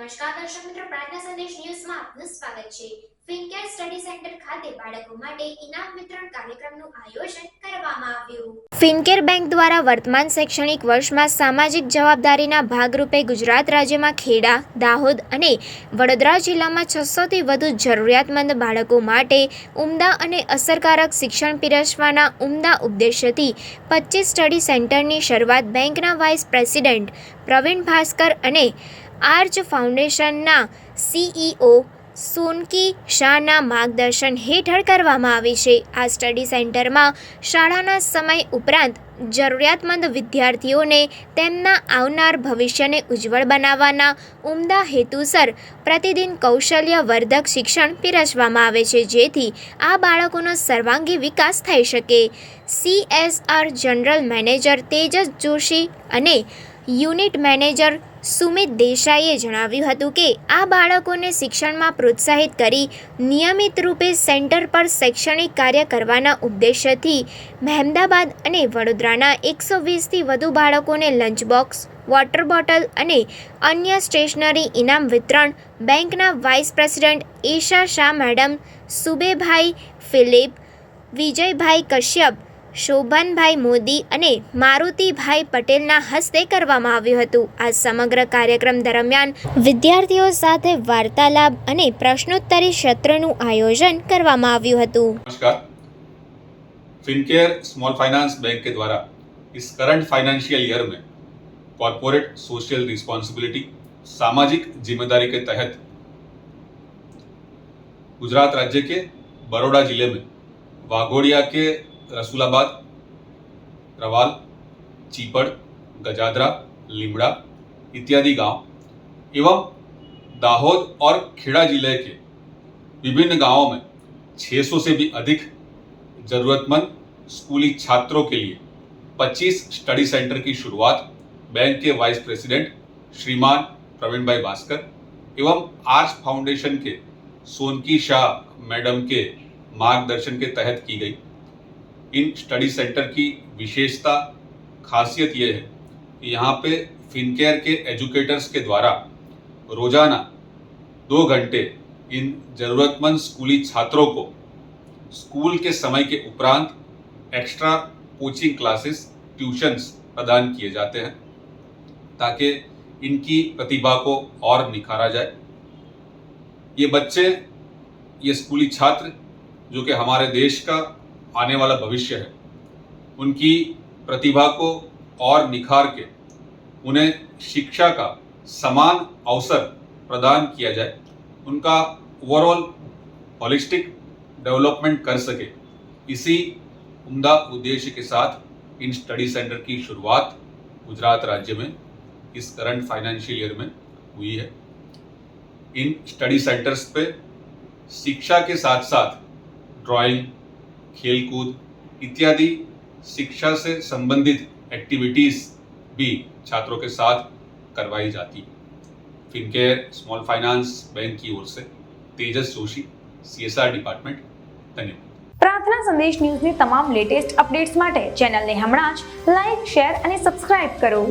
નમસ્કાર દર્શક મિત્રો, પ્રાર્થના સંદેશ ન્યૂઝમાં આપનું સ્વાગત છે। ફિનકેર સ્ટડી સેન્ટર ખાતે બાળકો માટે ઇનામ વિતરણ કાર્યક્રમનું આયોજન કરવામાં આવ્યું। ફિનકેર બેંક દ્વારા વર્તમાન શૈક્ષણિક વર્ષમાં સામાજિક જવાબદારીના ભાગરૂપે ગુજરાત રાજ્યમાં ખેડા, દાહોદ અને વડોદરા જિલ્લામાં 600 થી વધુ જરૂરિયાતમંદ બાળકો માટે ઉમદા અને અસરકારક શિક્ષણ પીરસવાના ઉમદા ઉદ્દેશ્યથી 25 સ્ટડી સેન્ટરની શરૂઆત બેંકના વાઇસ પ્રેસિડેન્ટ પ્રવીણ ભાસ્કર અને આર્ચ ફાઉન્ડેશનના CEO સોનકી શાહના માર્ગદર્શન હેઠળ કરવામાં આવી છે। આ સ્ટડી સેન્ટરમાં શાળાના સમય ઉપરાંત જરૂરિયાતમંદ વિદ્યાર્થીઓને તેમના આવનાર ભવિષ્યને ઉજ્જવળ બનાવવાના ઉમદા હેતુસર પ્રતિદિન કૌશલ્યવર્ધક શિક્ષણ પીરસવામાં આવે છે, જેથી આ બાળકોનો સર્વાંગી વિકાસ થઈ શકે। CSR general manager Tejas Joshi અને યુનિટ મેનેજર સુમિત દેસાઈએ જણાવ્યું હતું કે આ બાળકોને શિક્ષણમાં પ્રોત્સાહિત કરી નિયમિત રૂપે સેન્ટર પર શૈક્ષણિક કાર્ય કરવાના ઉદ્દેશ્યથી મહેમદાબાદ અને વડોદરાના 120થી વધુ બાળકોને લંચ બોક્સ, વોટર બોટલ અને અન્ય સ્ટેશનરી ઇનામ વિતરણ બેંકના vice president Isha Shah madam, સુબેભાઈ ફિલિપ, વિજયભાઈ કશ્યપ, શોભનભાઈ મોદી અને મારુતિભાઈ પટેલના હસ્તે કરવામાં આવ્યું હતું। આ સમગ્ર કાર્યક્રમ દરમિયાન વિદ્યાર્થીઓ સાથે વાર્તાલાપ અને પ્રશ્નોત્તરી સત્રનું આયોજન કરવામાં આવ્યું હતું। नमस्कार। फिनकेयर स्मॉल फाइनेंस बैंक के द्वारा इस करंट फाइनेंशियल ईयर में कॉर्पोरेट सोशल रिस्पॉन्सिबिलिटी सामाजिक जिम्मेदारी के तहत गुजरात राज्य के बड़ौदा जिले में वाघोड़िया के रसूलाबाद, रवाल, चीपड़, गजादरा, लिमड़ा इत्यादि गांव एवं दाहोद और खेड़ा जिले के विभिन्न गांवों में 600 से भी अधिक जरूरतमंद स्कूली छात्रों के लिए 25 स्टडी सेंटर की शुरुआत बैंक के वाइस प्रेसिडेंट श्रीमान प्रवीण भाई भास्कर एवं आर्च फाउंडेशन के सोनकी शाह मैडम के मार्गदर्शन के तहत की गई। इन स्टडी सेंटर की विशेषता खासियत ये है कि यहाँ पे फिनकेयर के एजुकेटर्स के द्वारा रोजाना 2 घंटे इन जरूरतमंद स्कूली छात्रों को स्कूल के समय के उपरांत एक्स्ट्रा कोचिंग क्लासेस, ट्यूशन्स प्रदान किए जाते हैं ताकि इनकी प्रतिभा को और निखारा जाए। ये बच्चे, ये स्कूली छात्र जो कि हमारे देश का आने वाला भविष्य है, उनकी प्रतिभा को और निखार के उन्हें शिक्षा का समान अवसर प्रदान किया जाए, उनका ओवरऑल होलिस्टिक डेवलपमेंट कर सके, इसी उम्दा उद्देश्य के साथ इन स्टडी सेंटर की शुरुआत गुजरात राज्य में इस करंट फाइनेंशियल ईयर में हुई है। इन स्टडी सेंटर्स पे शिक्षा के साथ साथ ड्राइंग, खेलकूद इत्यादि शिक्षा से संबंधित एक्टिविटीज भी छात्रों के साथ करवाई जाती है। फिनकेयर स्मॉल फाइनेंस बैंक की ओर से तेजस जोशी, CSR डिपार्टमेंट, धन्यवाद। પ્રાર્થના સંદેશ ન્યૂઝની તમામ લેટેસ્ટ અપડેટ્સ માટે ચેનલને હમણાં જ લાઈક, શેર અને સબસ્ક્રાઇબ કરો।